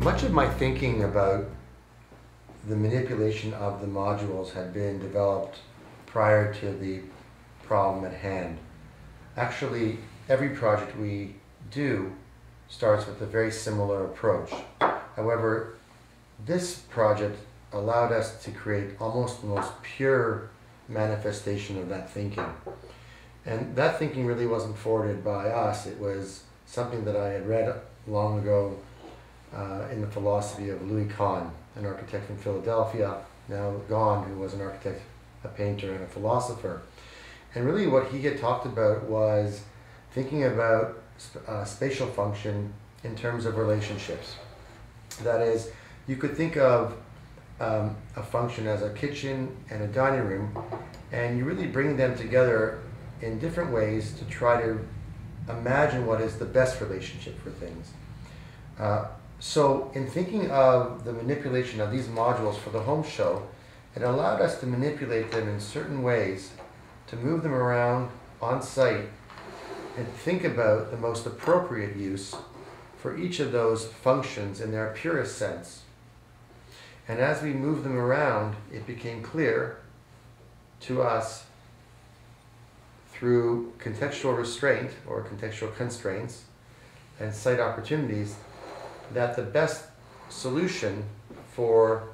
Much of my thinking about the manipulation of the modules had been developed prior to the problem at hand. Actually, every project we do starts with a very similar approach. However, this project allowed us to create almost the most pure manifestation of that thinking. And that thinking really wasn't forwarded by us. It was something that I had read long ago in the philosophy of Louis Kahn, an architect from Philadelphia, now gone, who was an architect, a painter, and a philosopher. And really what he had talked about was thinking about spatial function in terms of relationships. That is, you could think of a function as a kitchen and a dining room, and you really bring them together in different ways to try to imagine what is the best relationship for things. So in thinking of the manipulation of these modules for the home show, it allowed us to manipulate them in certain ways, to move them around on site, and think about the most appropriate use for each of those functions in their purest sense. And as we moved them around, it became clear to us through contextual restraint or contextual constraints and site opportunities that the best solution for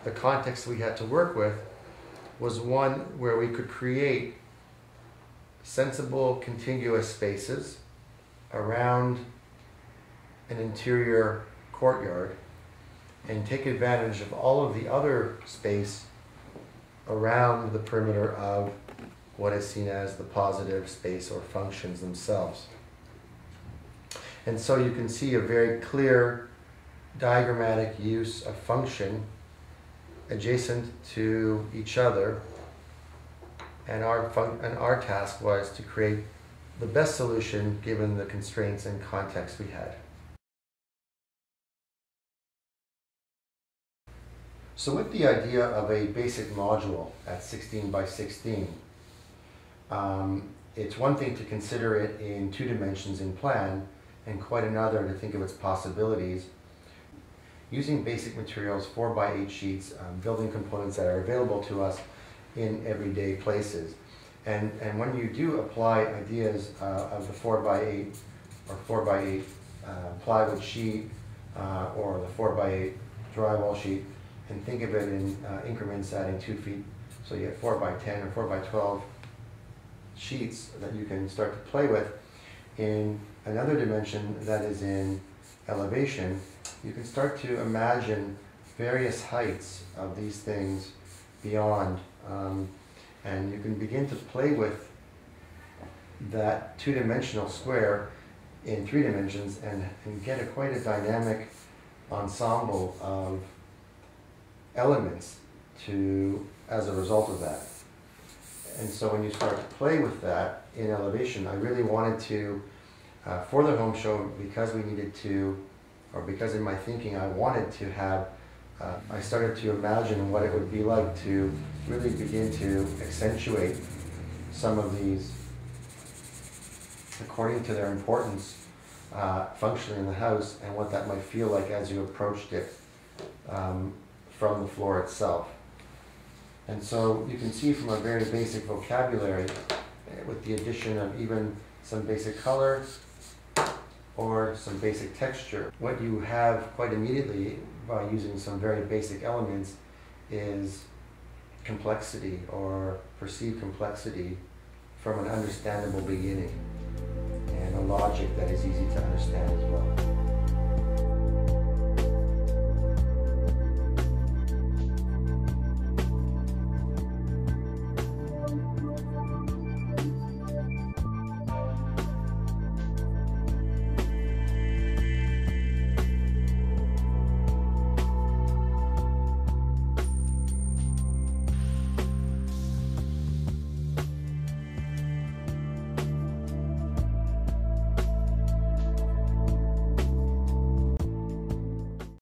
the context we had to work with was one where we could create sensible contiguous spaces around an interior courtyard and take advantage of all of the other space around the perimeter of what is seen as the positive space or functions themselves. And so you can see a very clear diagrammatic use of function adjacent to each other, and our task was to create the best solution given the constraints and context we had. So with the idea of a basic module at 16 by 16, it's one thing to consider it in 2 dimensions in plan, and quite another to think of its possibilities. Using basic materials, 4 by 8 sheets, building components that are available to us in everyday places. And when you do apply ideas of the 4 by 8 or 4 by 8 plywood sheet or the 4 by 8 drywall sheet, and think of it in increments adding 2 feet, so you get 4 by 10 or 4 by 12 sheets that you can start to play with. In another dimension that is in elevation, you can start to imagine various heights of these things beyond, and you can begin to play with that 2-dimensional square in 3 dimensions and get quite a dynamic ensemble of elements as a result of that. And so when you start to play with that in elevation, I really wanted to, for the home show, because we needed to, or because in my thinking I wanted to have, I started to imagine what it would be like to really begin to accentuate some of these according to their importance functionally in the house, and what that might feel like as you approached it from the floor itself. And so you can see from a very basic vocabulary, with the addition of even some basic color or some basic texture, what you have quite immediately by using some very basic elements is complexity or perceived complexity from an understandable beginning, and a logic that is easy to understand as well.